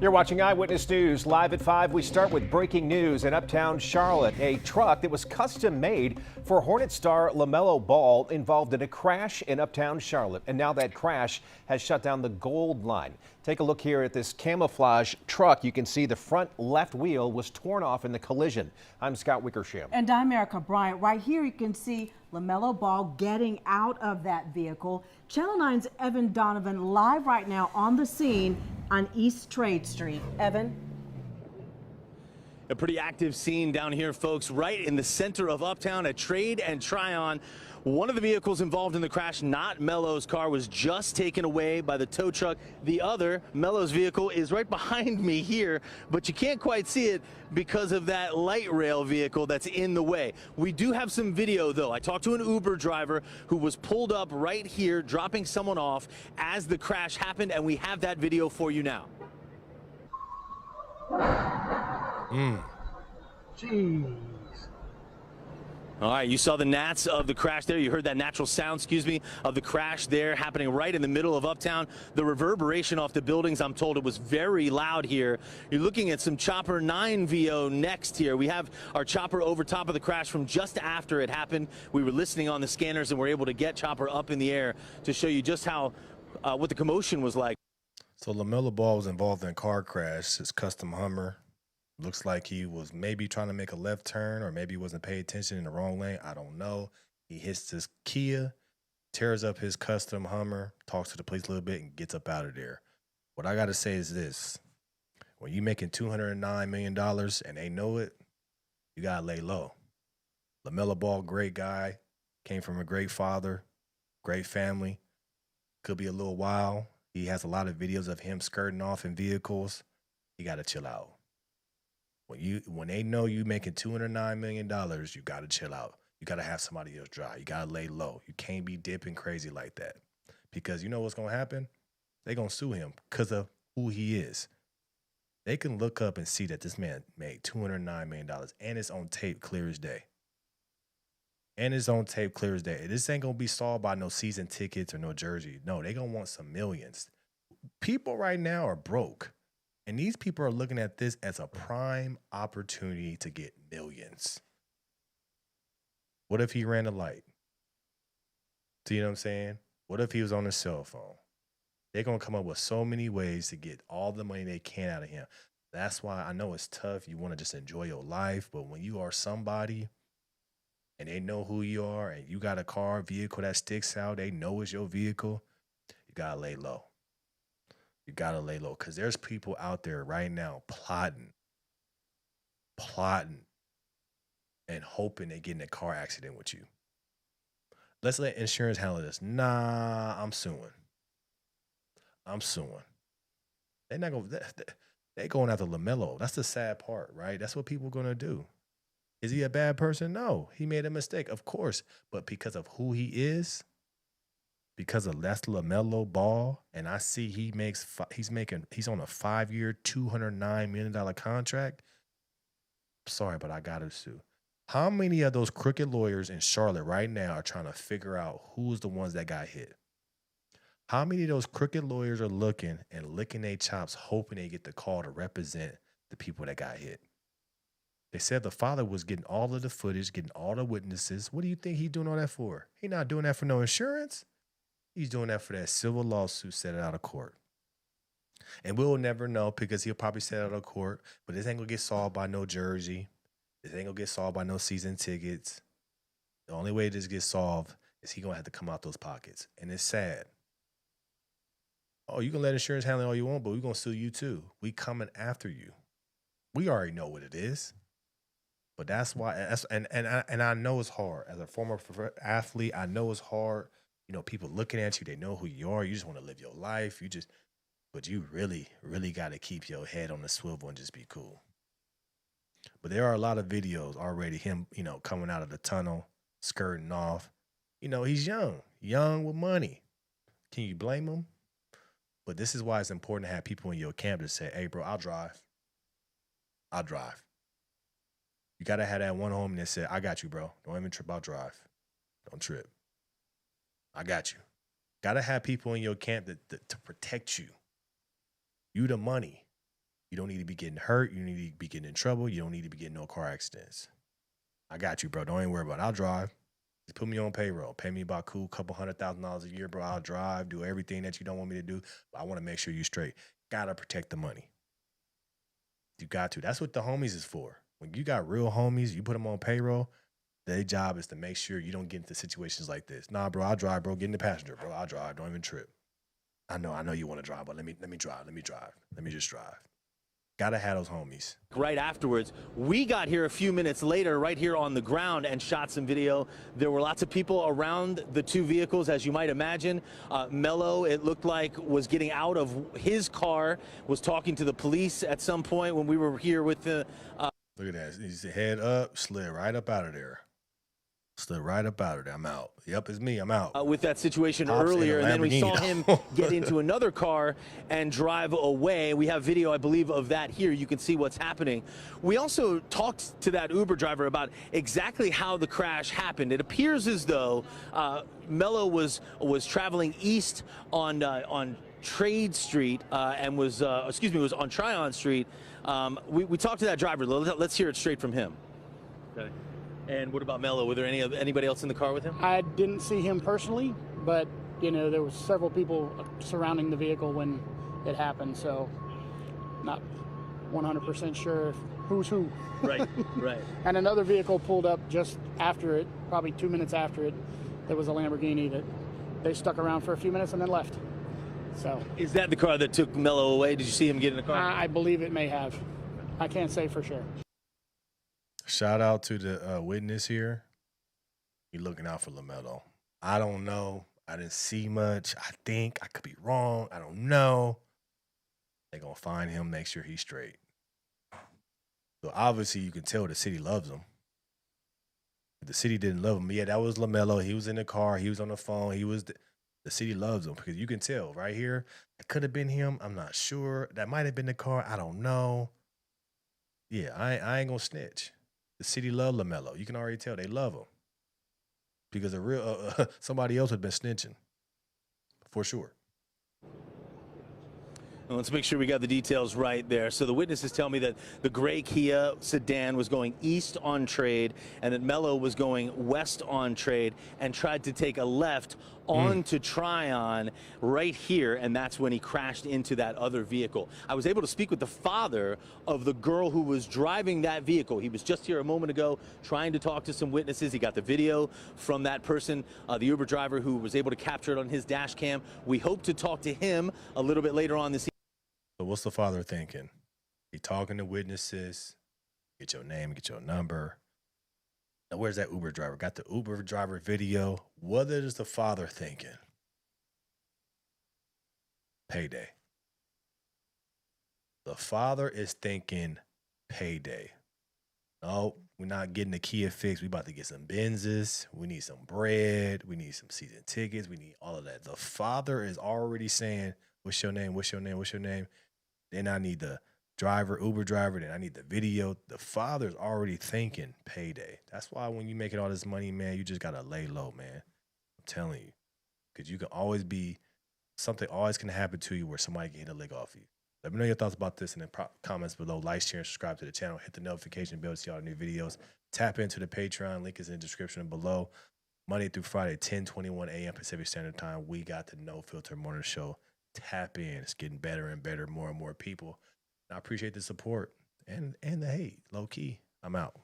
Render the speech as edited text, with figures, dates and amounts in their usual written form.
You're watching Eyewitness News live at 5. We start with breaking news in uptown Charlotte. A truck that was custom made for Hornets star LaMelo Ball involved in a crash in uptown Charlotte. And now that crash has shut down the Gold Line. Take a look here at this camouflage truck. You can see the front left wheel was torn off in the collision. I'm Scott Wickersham. And I'm Erica Bryant. Right here you can see LaMelo Ball getting out of that vehicle. Channel 9's Evan Donovan live right now on the scene on East Trade Street. Evan? A pretty active scene down here, folks, right in the center of uptown at Trade and Tryon. One of the vehicles involved in the crash, not Melo's car, was just taken away by the tow truck. The other, Melo's vehicle, is right behind me here, but you can't quite see it because of that light rail vehicle that's in the way. We do have some video, though. I talked to an Uber driver who was pulled up right here, dropping someone off as the crash happened, and we have that video for you now. Jeez. All right, you saw the gnats of the crash there. You heard that natural sound, of the crash there happening right in the middle of uptown. The reverberation off the buildings, I'm told it was very loud here. You're looking at some Chopper 9 VO next here. We have our chopper over top of the crash from just after it happened. We were listening on the scanners and were able to get Chopper up in the air to show you just how, what the commotion was like. So LaMelo Ball was involved in a car crash. His custom Hummer. Looks like he was maybe trying to make a left turn or maybe wasn't paying attention in the wrong lane. I don't know. He hits his Kia, tears up his custom Hummer, talks to the police a little bit, and gets up out of there. What I got to say is this. When you're making $209 million and they know it, you got to lay low. LaMelo Ball, great guy, came from a great father, great family. Could be a little wild. He has a lot of videos of him skirting off in vehicles. You got to chill out. When they know you making $209 million, you got to chill out. You got to have somebody else drive. You got to lay low. You can't be dipping crazy like that. Because you know what's going to happen? They're going to sue him because of who he is. They can look up and see that this man made $209 million and it's on tape clear as day. And it's on tape clear as day. This ain't going to be solved by no season tickets or no jersey. No, they going to want some millions. People right now are broke. And these people are looking at this as a prime opportunity to get millions. What if he ran a light? See what I'm saying? What if he was on his cell phone? They're going to come up with so many ways to get all the money they can out of him. That's why I know it's tough. You want to just enjoy your life. But when you are somebody and they know who you are and you got a car, vehicle that sticks out, they know it's your vehicle, you got to lay low. You got to lay low because there's people out there right now plotting, and hoping they get in a car accident with you. Let's let insurance handle this. Nah, I'm suing. They're not going. They're going after LaMelo. That's the sad part, right? That's what people are going to do. Is he a bad person? No, he made a mistake, of course, but because of who he is. Because of that's LaMelo Ball, and I see he's on a 5-year, $209 million contract. Sorry, but I gotta sue. How many of those crooked lawyers in Charlotte right now are trying to figure out who's the ones that got hit? How many of those crooked lawyers are looking and licking their chops, hoping they get the call to represent the people that got hit? They said the father was getting all of the footage, getting all the witnesses. What do you think he's doing all that for? He's not doing that for no insurance. He's doing that for that civil lawsuit set it out of court. And we'll never know because he'll probably set it out of court, but this ain't going to get solved by no jersey. This ain't going to get solved by no season tickets. The only way this gets solved is he going to have to come out those pockets. And it's sad. Oh, you can let insurance handle it all you want, but we're going to sue you too. We coming after you. We already know what it is. But that's why, and I know it's hard. As a former athlete, I know it's hard. You know, people looking at you, they know who you are. You just want to live your life. But you really, really got to keep your head on the swivel and just be cool. But there are a lot of videos already, him, coming out of the tunnel, skirting off. He's young with money. Can you blame him? But this is why it's important to have people in your camp to say, hey, bro, I'll drive. You got to have that one homie that said, I got you, bro. Don't even trip, I'll drive. Don't trip. I got you. Got to have people in your camp to protect you. You the money. You don't need to be getting hurt. You don't need to be getting in trouble. You don't need to be getting no car accidents. I got you, bro. Don't even worry about it. I'll drive. Just put me on payroll. Pay me about cool couple $100,000 a year, bro. I'll drive, do everything that you don't want me to do. But I want to make sure you're straight. Gotta protect the money. You got to. That's what the homies is for. When you got real homies, you put them on payroll, their job is to make sure you don't get into situations like this. Nah, bro, I'll drive, bro. Get in the passenger, bro. I'll drive. Don't even trip. I know you want to drive, but let me drive. Let me just drive. Gotta have those homies. Right afterwards, we got here a few minutes later, right here on the ground, and shot some video. There were lots of people around the two vehicles, as you might imagine. Melo, it looked like, was getting out of his car, was talking to the police at some point when we were here with the... Look at that. He's head up, slid right up out of there. Slid right up out of there. I'm out. Yep, it's me. I'm out. with that situation Hops in a earlier, and then we saw Lamborghini. him get into another car and drive away. We have video, I believe, of that here. You can see what's happening. We also talked to that Uber driver about exactly how the crash happened. It appears as though Melo was traveling east on Trade Street and was on Tryon Street. We talked to that driver. Let's hear it straight from him. Okay. And what about Melo? Were there anybody else in the car with him? I didn't see him personally, but you know there was several people surrounding the vehicle when it happened, so not 100% sure who's who. Right, right. And another vehicle pulled up just after it, probably 2 minutes after it. There was a Lamborghini that they stuck around for a few minutes and then left. So Is that the car that took Melo away? Did you see him get in the car? I believe it may have. I can't say for sure. Shout out to the witness here. He looking out for LaMelo. I don't know. I didn't see much. I think I could be wrong. I don't know. They're going to find him, make sure he's straight. So obviously you can tell the city loves him. If the city didn't love him, yeah, that was LaMelo. He was in the car. He was on the phone. The city loves him because you can tell right here. It could have been him. I'm not sure. That might have been the car. I don't know. Yeah, I ain't going to snitch. The city love LaMelo. You can already tell they love him because a real somebody else had been snitching for sure. Well, let's make sure we got the details right there. So the witnesses tell me that the gray Kia sedan was going east on Trade and that Melo was going west on Trade and tried to take a left onto Tryon right here, and that's when he crashed into that other vehicle. I was able to speak with the father of the girl who was driving that vehicle. He was just here a moment ago trying to talk to some witnesses. He got the video from that person, the Uber driver, who was able to capture it on his dash cam. We hope to talk to him a little bit later on this evening. So what's the father thinking? He talking to witnesses, get your name, get your number. Now, where's that Uber driver? Got the Uber driver video. What is the father thinking? Payday. The father is thinking payday. No, we're not getting the Kia fixed. We about to get some Benzes. We need some bread. We need some season tickets. We need all of that. The father is already saying, what's your name? What's your name? What's your name? Then I need the driver, Uber driver. Then I need the video. The father's already thinking payday. That's why when you making all this money, man, you just got to lay low, man. I'm telling you. Because you can always be, something always can happen to you where somebody can hit a lick off you. Let me know your thoughts about this in the comments below. Like, share, and subscribe to the channel. Hit the notification bell to see all the new videos. Tap into the Patreon. Link is in the description below. Monday through Friday, 10:21 a.m. Pacific Standard Time. We got the No Filter Morning Show. Tap in. It's getting better and better, more and more people. And I appreciate the support and the hate. Low key. I'm out.